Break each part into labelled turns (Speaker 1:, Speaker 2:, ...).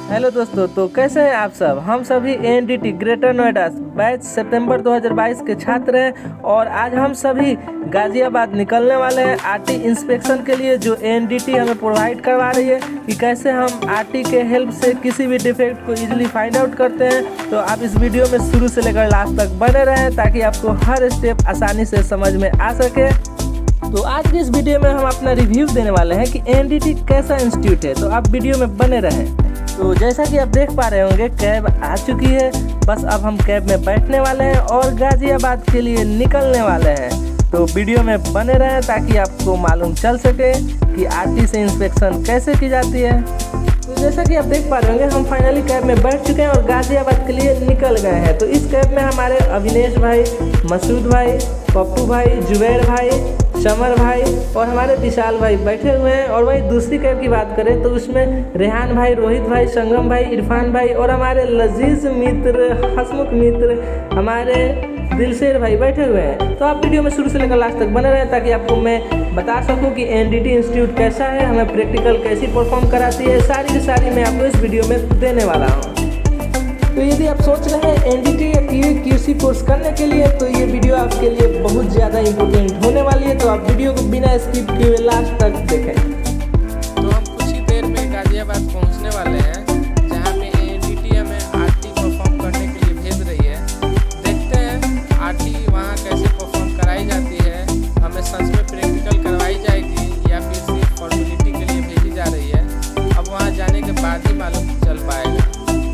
Speaker 1: Hello दोस्तों, तो कैसे हैं आप सब। हम सभी एनडीटी ग्रेटर नोएडा बैच सितंबर 2022 के छात्र हैं और आज हम सभी गाजियाबाद निकलने वाले हैं आरटी इंस्पेक्शन के लिए, जो एनडीटी हमें प्रोवाइड करवा रही है कि कैसे हम आरटी के हेल्प से किसी भी डिफेक्ट को इजीली फाइंड आउट करते हैं। तो आप इस वीडियो में शुरू से लेकर लास्ट तक बने रहें ताकि आपको हर स्टेप आसानी से समझ में आ सके। तो आज की इस वीडियो में हम अपना रिव्यू देने वाले हैं कि एनडीटी कैसा इंस्टीट्यूट है, तो आप वीडियो में बने रहें। तो जैसा कि आप देख पा रहे होंगे, कैब आ चुकी है। बस अब हम कैब में बैठने वाले हैं और गाजियाबाद के लिए निकलने वाले हैं। तो वीडियो में बने रहें ताकि आपको मालूम चल सके कि आरटी से इंस्पेक्शन कैसे की जाती है। तो जैसा कि आप देख पा रहे होंगे, हम फाइनली कैब में बैठ चुके हैं और गाजियाबाद के लिए निकल गए हैं। तो इस कैब में हमारे अविनेश भाई, मसूद भाई, पप्पू भाई, जुबैर भाई, समर भाई और हमारे विशाल भाई बैठे हुए हैं। और वही दूसरी कैब की बात करें तो उसमें रेहान भाई, रोहित भाई, संगम भाई, इरफान भाई और हमारे लजीज मित्र, हसमुख मित्र, हमारे दिलशेर भाई बैठे हुए हैं। तो आप वीडियो में शुरू से लेकर लास्ट तक बने रहें ताकि आपको मैं बता सकूं कि एनडीटी इंस्टीट्यूट कैसा है, हमें प्रैक्टिकल कैसी परफॉर्म कराती है, सारी की सारी मैं आपको इस वीडियो में देने वाला हूँ। तो यदि आप सोच रहे हैं एनडीटी या क्यूसी कोर्स करने के लिए, तो ये वीडियो आपके लिए बहुत ज़्यादा इंपॉर्टेंट होने वाली है। तो आप वीडियो को बिना स्किप किए हुए लास्ट तक देखें।
Speaker 2: तो हम कुछ ही देर में गाजियाबाद पहुंचने वाले हैं, जहां पे एनडीटी हमें आरटी परफॉर्म करने के लिए भेज रही है। देखते हैं आरटी वहां कैसे परफॉर्म कराई जाती है, हमें सच में प्रैक्टिकल करवाई जाएगी या फिर सिर्फ फॉर्मेलिटी के लिए भेजी जा रही है। अब वहां जाने के बाद ही मालूम चल पाएगा।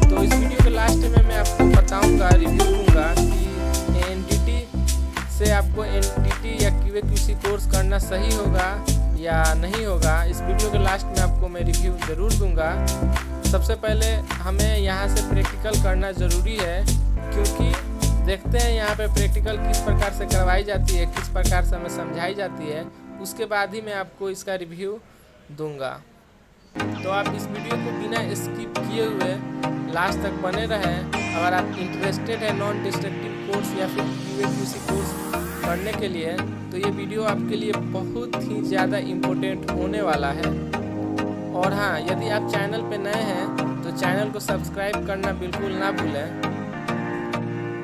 Speaker 2: तो इस वीडियो के लास्ट में मैं आपको बताऊंगा, रिव्यू दूंगा कि एनडीटी से आपको एनडीटी या क्यूसी कोर्स करना सही होगा या नहीं होगा। इस वीडियो के लास्ट में आपको मैं रिव्यू ज़रूर दूंगा। सबसे पहले हमें यहाँ से प्रैक्टिकल करना ज़रूरी है, क्योंकि देखते हैं यहाँ पे प्रैक्टिकल किस प्रकार से करवाई जाती है, किस प्रकार से हमें समझाई जाती है। उसके बाद ही मैं आपको इसका रिव्यू दूंगा। तो आप इस वीडियो को बिना स्किप किए हुए लास्ट तक बने रहें। अगर आप इंटरेस्टेड है नॉन डिस्ट्रक्टिव कोर्स या फिर क्यूसी कोर्स करने के लिए, तो ये वीडियो आपके लिए बहुत ही ज़्यादा इम्पोर्टेंट होने वाला है। और हाँ, यदि आप चैनल पे नए हैं तो चैनल को सब्सक्राइब करना बिल्कुल ना भूलें।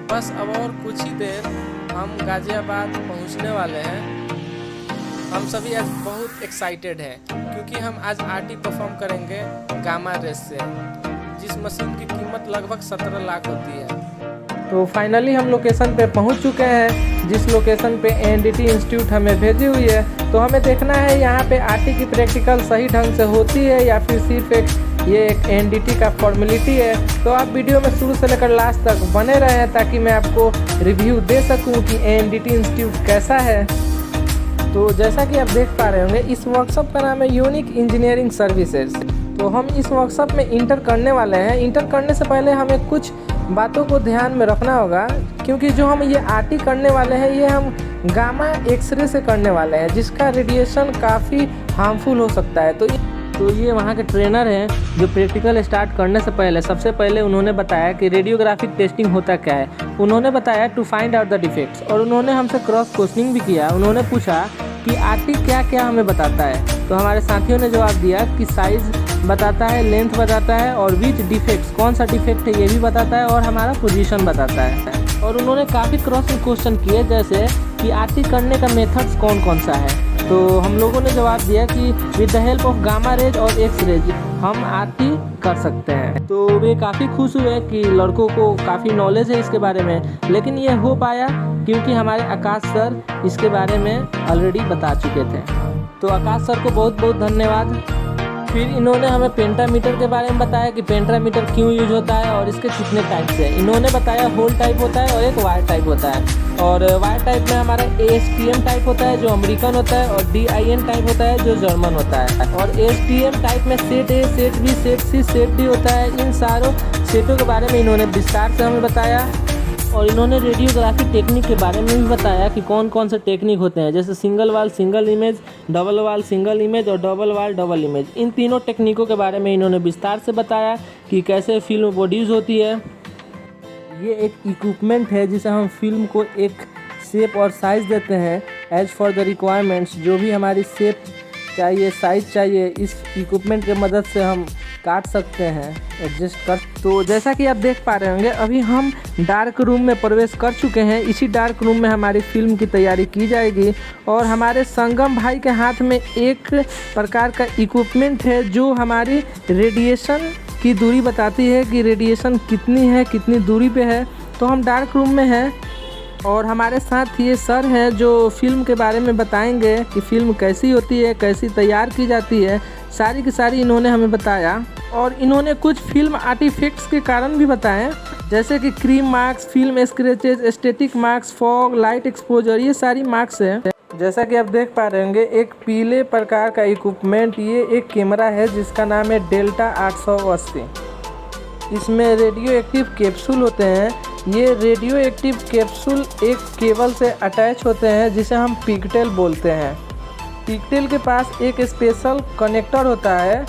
Speaker 2: बस अब और कुछ ही देर हम गाजियाबाद पहुंचने वाले हैं। हम सभी आज बहुत एक्साइटेड हैं, क्योंकि हम आज आरटी परफॉर्म करेंगे गामा रेस से, जिस मशीन की कीमत लगभग 17 लाख होती है।
Speaker 1: तो फाइनली हम लोकेशन पे पहुंच चुके हैं, जिस लोकेशन पे एनडीटी इंस्टीट्यूट हमें भेजी हुई है। तो हमें देखना है यहाँ पे आरटी की प्रैक्टिकल सही ढंग से होती है या फिर सिर्फ ये एक एनडीटी का फॉर्मेलिटी है। तो आप वीडियो में शुरू से लेकर लास्ट तक बने रहें ताकि मैं आपको रिव्यू दे सकूँ कि एनडीटी इंस्टीट्यूट कैसा है। तो जैसा कि आप देख पा रहे होंगे, इस वर्कशॉप का नाम है यूनिक इंजीनियरिंग सर्विसेज। तो हम इस वर्कशॉप में इंटर करने वाले हैं। इंटर करने से पहले हमें कुछ बातों को ध्यान में रखना होगा, क्योंकि जो हम ये आरटी करने वाले हैं ये हम गामा एक्सरे से करने वाले हैं, जिसका रेडिएशन काफ़ी हार्मफुल हो सकता है। तो ये वहाँ के ट्रेनर हैं जो प्रैक्टिकल स्टार्ट करने से पहले सबसे पहले उन्होंने बताया कि रेडियोग्राफिक टेस्टिंग होता क्या है। उन्होंने बताया to find out the defects, और उन्होंने हमसे क्रॉस क्वेश्चनिंग भी किया। उन्होंने पूछा कि आरटी क्या क्या हमें बताता है। तो हमारे साथियों ने जवाब दिया कि साइज़ बताता है, लेंथ बताता है और विच डिफेक्ट्स, कौन सा डिफेक्ट है ये भी बताता है, और हमारा पोजीशन बताता है। और उन्होंने काफ़ी क्रॉस क्वेश्चन किए, जैसे कि आरटी करने का मेथड्स कौन कौन सा है। तो हम लोगों ने जवाब दिया कि with the help of gamma rays और एक्स रेज हम आरटी कर सकते हैं। तो वे काफ़ी खुश हुए कि लड़कों को काफ़ी नॉलेज है इसके बारे में। लेकिन ये हो पाया क्योंकि हमारे आकाश सर इसके बारे में ऑलरेडी बता चुके थे। तो आकाश सर को बहुत बहुत धन्यवाद। फिर इन्होंने हमें पेंटामीटर के बारे में बताया कि पेंटामीटर क्यों यूज होता है और इसके कितने टाइप्स हैं। इन्होंने बताया होल टाइप होता है और एक वायर टाइप होता है। और वायर टाइप में हमारा ASTM टाइप होता है जो अमेरिकन होता है, और DIN टाइप होता है जो जर्मन होता है। और ASTM टाइप में set A, set B, set C, set D होता है। इन सारों सेटों के बारे में इन्होंने विस्तार से हमें बताया। और इन्होंने रेडियोग्राफी टेक्निक के बारे में भी बताया कि कौन कौन से टेक्निक होते हैं, जैसे सिंगल वाल सिंगल इमेज, डबल वाल सिंगल इमेज और डबल वाल डबल इमेज। इन तीनों टेक्निकों के बारे में इन्होंने विस्तार से बताया कि कैसे फिल्म प्रोड्यूस होती है। ये एक इक्विपमेंट है जिसे हम फिल्म को एक शेप और साइज़ देते हैं एज फॉर द रिक्वायरमेंट्स। जो भी हमारी शेप चाहिए, साइज़ चाहिए, इस इक्विपमेंट के मदद से हम काट सकते हैं, एडजस्ट कर। तो जैसा कि आप देख पा रहे होंगे अभी हम डार्क रूम में प्रवेश कर चुके हैं। इसी डार्क रूम में हमारी फिल्म की तैयारी की जाएगी और हमारे संगम भाई के हाथ में एक प्रकार का इक्विपमेंट है जो हमारी रेडिएशन की दूरी बताती है कि रेडिएशन कितनी है, कितनी दूरी पे है। तो हम डार्क रूम में हैं और हमारे साथ ये सर हैं जो फिल्म के बारे में बताएंगे कि फ़िल्म कैसी होती है, कैसी तैयार की जाती है, सारी की सारी इन्होंने हमें बताया। और इन्होंने कुछ फिल्म आर्टिफैक्ट्स के कारण भी बताएं, जैसे कि cream marks, film scratches, static marks, fog, light exposure, ये सारी मार्क्स हैं। जैसा कि आप देख पा रहे होंगे एक पीले प्रकार का इक्विपमेंट, ये एक कैमरा है जिसका नाम है डेल्टा 880। इसमें रेडियो एक्टिव कैप्सूल होते हैं। ये रेडियो एक्टिव कैप्सूल एक केबल से अटैच होते हैं जिसे हम पिगटेल बोलते हैं। पिगटेल के पास एक स्पेशल कनेक्टर होता है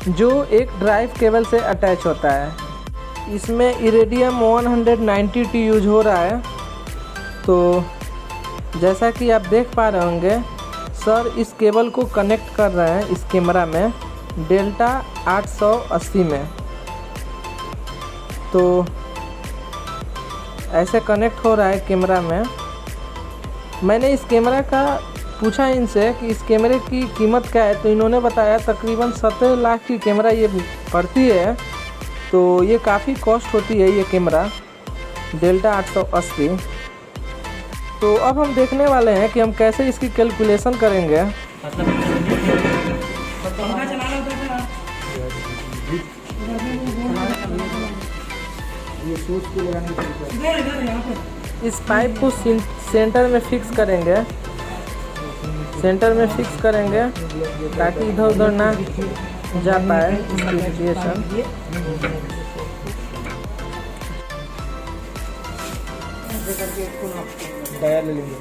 Speaker 1: जो एक ड्राइव केबल से अटैच होता है। इसमें इरेडियम 190T यूज हो रहा है। तो जैसा कि आप देख पा रहे होंगे सर इस केबल को कनेक्ट कर रहे हैं इस कैमरा में डेल्टा 880 में। तो ऐसे कनेक्ट हो रहा है कैमरा में। मैंने इस कैमरा का पूछा इनसे कि इस कैमरे की कीमत क्या है, तो इन्होंने बताया तकरीबन 17 लाख की कैमरा ये पड़ती है। तो ये काफ़ी कॉस्ट होती है ये कैमरा डेल्टा 880। तो अब हम देखने वाले हैं कि हम कैसे इसकी कैलकुलेशन करेंगे। इस पाइप को सेंटर में फिक्स करेंगे, ताकि इधर उधर ना जा पाए इसकी रेडिएशन। टायर ले लेंगे,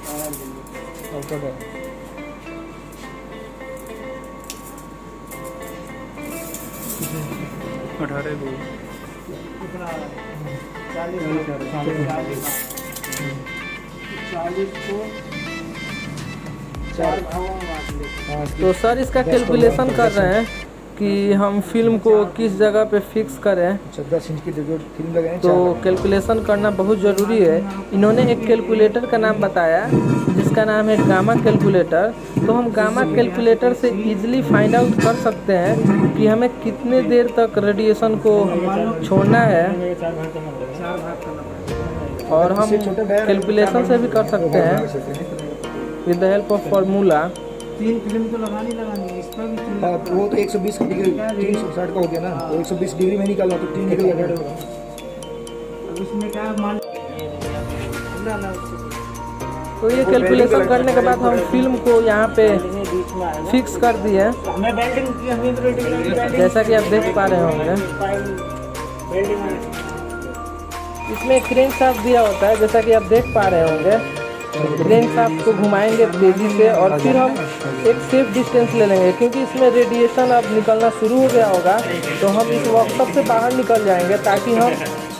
Speaker 1: तो सर इसका कैलकुलेशन कर रहे हैं कि हम फिल्म को किस जगह पे फिक्स करें।
Speaker 3: 10 इंच की फिल्म लगाएं।
Speaker 1: तो कैलकुलेशन करना बहुत ज़रूरी है। इन्होंने एक कैलकुलेटर का नाम बताया जिसका नाम है गामा कैलकुलेटर। तो हम गामा कैलकुलेटर से इजीली फाइंड आउट कर सकते हैं कि हमें कितने देर तक रेडिएशन को छोड़ना है, और हम कैलकुलेशन से भी कर सकते हैं with the help of formula.
Speaker 3: 3 film तो लगानी इस पर भी। हाँ, वो तो 120 डिग्री 360 का हो गया ना, तो 120 डिग्री में निकाला तो 3 निकल गया। अब इसमें क्या मान
Speaker 1: तो ये कैलकुलेशन करने के बाद हम फिल्म को यहाँ पे फिक्स कर दिए, जैसा कि आप देख पा रहे होंगे। इसमें क्रेंक शाफ्ट दिया होता है, जैसा कि आप देख पा रहे होंगे। क्रेंक शाफ्ट को घुमाएंगे तेज़ी से और फिर हम एक सेफ डिस्टेंस ले लेंगे, क्योंकि इसमें रेडिएशन अब निकलना शुरू हो गया होगा। तो हम इस वर्कशॉप से बाहर निकल जाएंगे ताकि हम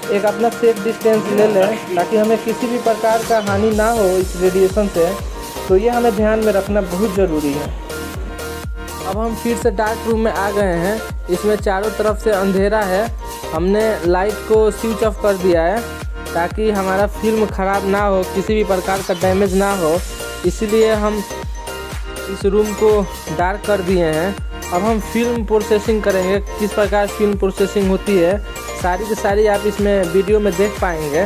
Speaker 1: एक अपना सेफ डिस्टेंस ले लें, ताकि हमें किसी भी प्रकार का हानि ना हो इस रेडिएशन से। तो ये हमें ध्यान में रखना बहुत ज़रूरी है। अब हम फिर से डार्क रूम में आ गए हैं। इसमें चारों तरफ से अंधेरा है। हमने लाइट को स्विच ऑफ कर दिया है ताकि हमारा फिल्म ख़राब ना हो, किसी भी प्रकार का डैमेज ना हो, इसलिए हम इस रूम को डार्क कर दिए हैं। अब हम फिल्म प्रोसेसिंग करेंगे, किस प्रकार फिल्म प्रोसेसिंग होती है सारी की सारी आप इसमें वीडियो में देख पाएंगे।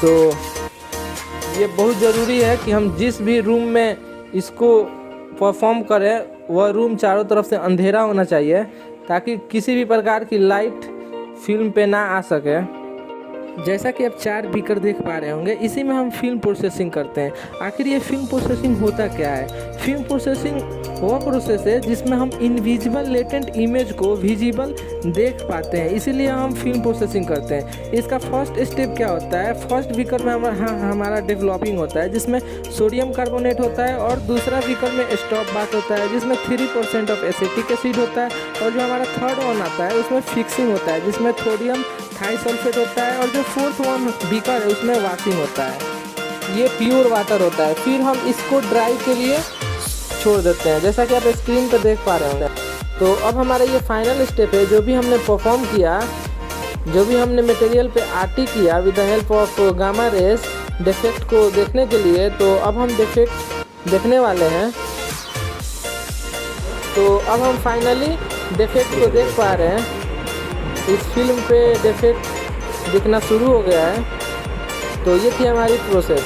Speaker 1: तो ये बहुत ज़रूरी है कि हम जिस भी रूम में इसको परफॉर्म करें वह रूम चारों तरफ से अंधेरा होना चाहिए, ताकि किसी भी प्रकार की लाइट फिल्म पे ना आ सके। जैसा कि आप 4 बीकर देख पा रहे होंगे, इसी में हम फिल्म प्रोसेसिंग करते हैं। आखिर ये फिल्म प्रोसेसिंग होता क्या है? फिल्म प्रोसेसिंग वह प्रोसेस है जिसमें हम इनविजिबल लेटेंट इमेज को विजिबल देख पाते हैं, इसीलिए हम फिल्म प्रोसेसिंग करते हैं। इसका फर्स्ट स्टेप क्या होता है? फर्स्ट बीकर में हमारा डेवलपिंग होता है, जिसमें सोडियम कार्बोनेट होता है, और दूसरा बीकर में स्टॉप बाथ होता है जिसमें 3% ऑफ एसिटिक एसिड होता है, और जो हमारा थर्ड वन आता है उसमें फिक्सिंग होता है जिसमें सोडियम थाइसल्फेट होता है, और जो फोर्थ वन बीकर है उसमें वॉशिंग होता है। ये प्योर वाटर होता है। फिर हम इसको ड्राई के लिए छोड़ देते हैं, जैसा कि आप स्क्रीन पर देख पा रहे होंगे। तो तो अब हमारा ये फाइनल स्टेप है, जो भी हमने परफॉर्म किया, जो भी हमने मटेरियल पे आरटी किया with the help of gamma rays defect को देखने के लिए। तो अब हम डिफेक्ट देखने वाले हैं। तो अब हम फाइनली डिफेक्ट को देख पा रहे हैं। इस फिल्म पे डिफेक्ट दिखना शुरू हो गया है। तो ये थी हमारी प्रोसेस।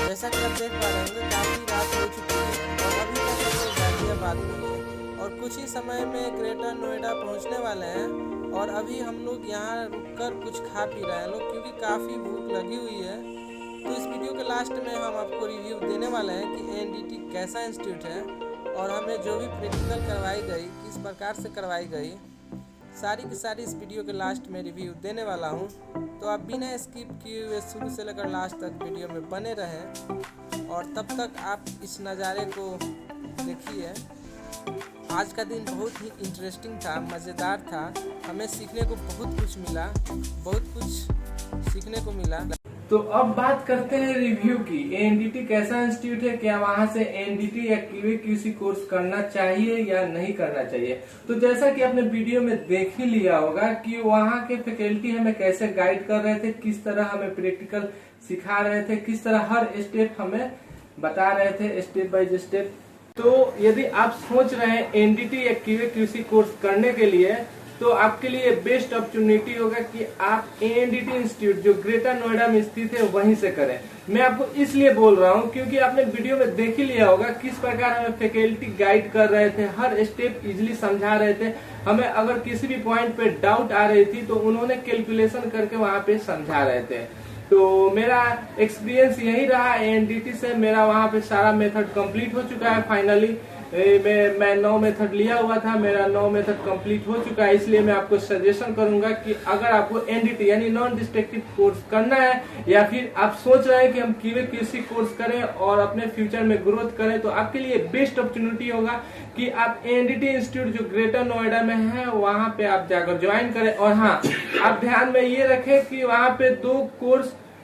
Speaker 2: जैसा कि आप देख पा रहे होंगे, काफ़ी रात हो चुकी है और अभी तक हम लोग गाजियाबाद में हैं और कुछ ही समय में ग्रेटर नोएडा पहुंचने वाले हैं। और अभी हम लोग यहाँ रुककर कुछ खा पी रहे हैं लोग, क्योंकि काफ़ी भूख लगी हुई है। तो इस वीडियो के लास्ट में हम आपको रिव्यू देने वाले हैं कि एनडीटी कैसा इंस्टीट्यूट है और हमें जो भी प्रैक्टिकल करवाई गई किस प्रकार से करवाई गई, सारी की सारी इस वीडियो के लास्ट में रिव्यू देने वाला हूँ। तो आप बिना स्किप किए हुए शुरू से लेकर लास्ट तक वीडियो में बने रहें और तब तक आप इस नज़ारे को देखिए। आज का दिन बहुत ही इंटरेस्टिंग था, मज़ेदार था। हमें सीखने को बहुत कुछ मिला, बहुत कुछ सीखने को मिला।
Speaker 1: तो अब बात करते हैं रिव्यू की। एनडीटी कैसा इंस्टीट्यूट है, क्या वहां से एनडीटी या QA/QC कोर्स करना चाहिए या नहीं करना चाहिए। तो जैसा कि आपने वीडियो में देख ही लिया होगा कि वहां के फैकल्टी हमें कैसे गाइड कर रहे थे, किस तरह हमें प्रैक्टिकल सिखा रहे थे, किस तरह हर स्टेप हमें बता रहे थे स्टेप बाय स्टेप। तो यदि आप सोच रहे हैं एनडीटी या QA/QC कोर्स करने के लिए, तो आपके लिए बेस्ट अपॉर्चुनिटी होगा कि आप एनडीटी इंस्टीट्यूट जो ग्रेटर नोएडा में स्थित है वहीं से करें। मैं आपको इसलिए बोल रहा हूं क्योंकि आपने वीडियो में देख ही लिया होगा किस प्रकार हमें फैकल्टी गाइड कर रहे थे, हर स्टेप इजीली समझा रहे थे। हमें अगर किसी भी पॉइंट पे डाउट आ रही थी तो उन्होंने कैलकुलेशन करके वहां पे समझा रहे थे। तो मेरा एक्सपीरियंस यही रहा एनडीटी से। मेरा वहां पे सारा मेथड कंप्लीट हो चुका है फाइनली। मैं 9 मेथड लिया हुआ था, मेरा 9 मेथड कंप्लीट हो चुका है। इसलिए मैं आपको सजेशन करूंगा कि अगर आपको एनडीटी यानी नॉन डिस्ट्रक्टिव कोर्स करना है या फिर आप सोच रहे हैं कि हम QA/QC कोर्स करें और अपने फ्यूचर में ग्रोथ करें, तो आपके लिए बेस्ट अपॉर्चुनिटी होगा कि आप एनडीटी इंस्टीट्यूट जो ग्रेटर नोएडा में है वहां पे आप जाकर ज्वाइन करें। और हाँ, आप ध्यान में ये रखें कि वहां पे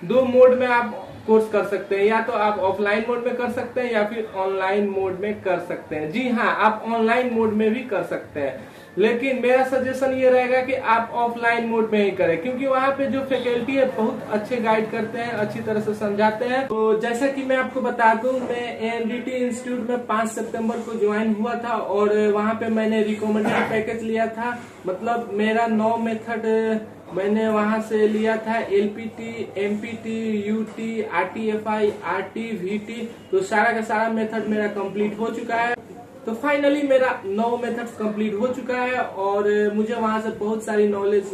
Speaker 1: 2 मोड में आप कोर्स कर सकते हैं। या तो आप ऑफलाइन मोड में कर सकते हैं या फिर ऑनलाइन मोड में कर सकते हैं। जी हाँ, आप ऑनलाइन मोड में भी कर सकते हैं, लेकिन मेरा सजेशन ये रहेगा कि आप ऑफलाइन मोड में ही करें, क्योंकि वहाँ पे जो फैकल्टी है बहुत अच्छे गाइड करते हैं, अच्छी तरह से समझाते हैं। तो जैसा कि मैं आपको बता दूं, मैं एनडीटी इंस्टीट्यूट में 5 सितंबर को ज्वाइन हुआ था और वहाँ पे मैंने रिकमेंडेड पैकेज लिया था। मतलब मेरा 9 मेथड मैंने वहां से लिया था, LPT, MPT, UT, RTFI, RT, VT। तो सारा का सारा मेथड मेरा कंप्लीट हो चुका है। तो फाइनली मेरा 9 मेथड्स कंप्लीट हो चुका है और मुझे वहां से बहुत सारी नॉलेज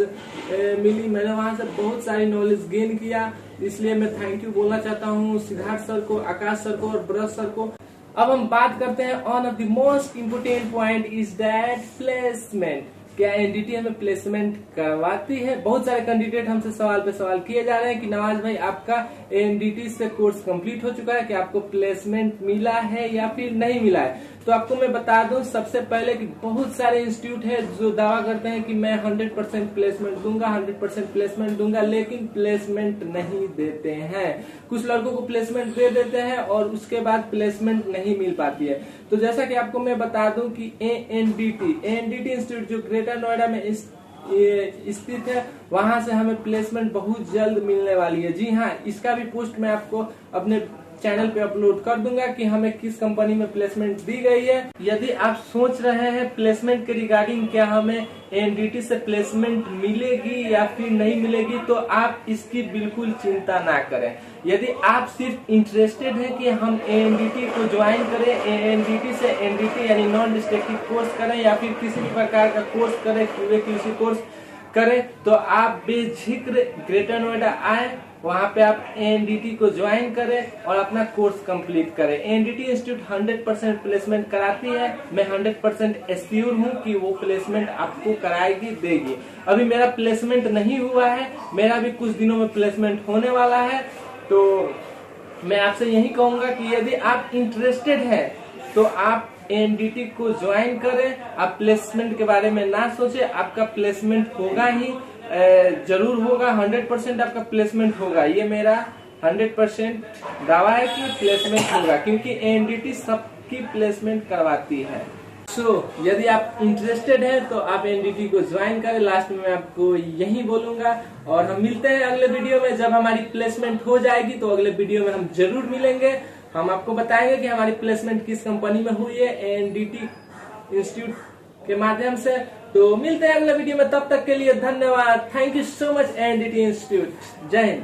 Speaker 1: मिली। मैंने वहां से बहुत सारी नॉलेज गेन किया, इसलिए मैं थैंक यू बोलना चाहता हूँ सिद्धार्थ सर को, आकाश सर को और ब्रश सर को। अब हम बात करते हैं on off the most important point is that placement. क्या एनडीटी हमें प्लेसमेंट करवाती है? बहुत सारे कैंडिडेट हमसे सवाल पे सवाल किए जा रहे हैं कि नवाज भाई, आपका एनडीटी से कोर्स कंप्लीट हो चुका है, कि आपको प्लेसमेंट मिला है या फिर नहीं मिला है? तो आपको मैं बता दूं सबसे पहले कि बहुत सारे इंस्टीट्यूट है जो दावा करते हैं कि मैं 100% प्लेसमेंट दूंगा, 100% प्लेसमेंट दूंगा, लेकिन प्लेसमेंट नहीं देते हैं। कुछ लड़कों को प्लेसमेंट दे देते हैं और उसके बाद प्लेसमेंट नहीं मिल पाती है। तो जैसा कि आपको मैं बता दूं कि एनडीटी इंस्टीट्यूट जो ग्रेटर नोएडा में स्थित है, वहां से हमें प्लेसमेंट बहुत जल्द मिलने वाली है। जी हाँ, इसका भी पोस्ट मैं आपको अपने चैनल पे अपलोड कर दूंगा कि हमें किस कंपनी में प्लेसमेंट दी गई है। यदि आप सोच रहे हैं प्लेसमेंट के रिगार्डिंग क्या हमें एनडीटी से प्लेसमेंट मिलेगी या फिर नहीं मिलेगी, तो आप इसकी बिल्कुल चिंता ना करें। यदि आप सिर्फ इंटरेस्टेड हैं कि हम एनडीटी को ज्वाइन करें, एनडीटी से एनडीटी यानी नॉन डिस्ट्रक्टिव कोर्स करें या फिर किसी भी प्रकार का कोर्स करें, QA/QC कोर्स करें, तो आप बेझिक्र ग्रेटर नोएडा आए, वहां पे आप एनडीटी को ज्वाइन करें और अपना कोर्स कंप्लीट करें। एनडीटी इंस्टीट्यूट 100% प्लेसमेंट कराती है। मैं 100% एश्योर हूं कि वो प्लेसमेंट आपको कराएगी, देगी। अभी मेरा प्लेसमेंट नहीं हुआ है, मेरा भी कुछ दिनों में प्लेसमेंट होने वाला है। तो मैं आपसे यही कहूंगा कि यदि आप इंटरेस्टेड हैं तो आप एनडीटी को ज्वाइन करें। आप प्लेसमेंट के बारे में ना सोचे, आपका प्लेसमेंट होगा ही, जरूर होगा। 100% आपका प्लेसमेंट होगा, ये मेरा 100% दावा है कि प्लेसमेंट होगा, क्योंकि एनडीटी सबकी प्लेसमेंट करवाती है। यदि आप इंटरेस्टेड हैं तो आप एनडीटी को ज्वाइन करें। लास्ट में मैं आपको यही बोलूंगा और हम मिलते हैं अगले वीडियो में। जब हमारी प्लेसमेंट हो जाएगी तो अगले वीडियो में हम जरूर मिलेंगे। हम आपको बताएंगे कि हमारी प्लेसमेंट किस कंपनी में हुई है एनडीटी इंस्टीट्यूट के माध्यम से। तो मिलते हैं अगले वीडियो में, तब तक के लिए धन्यवाद। Thank you so much NDT institute. जय हिंद।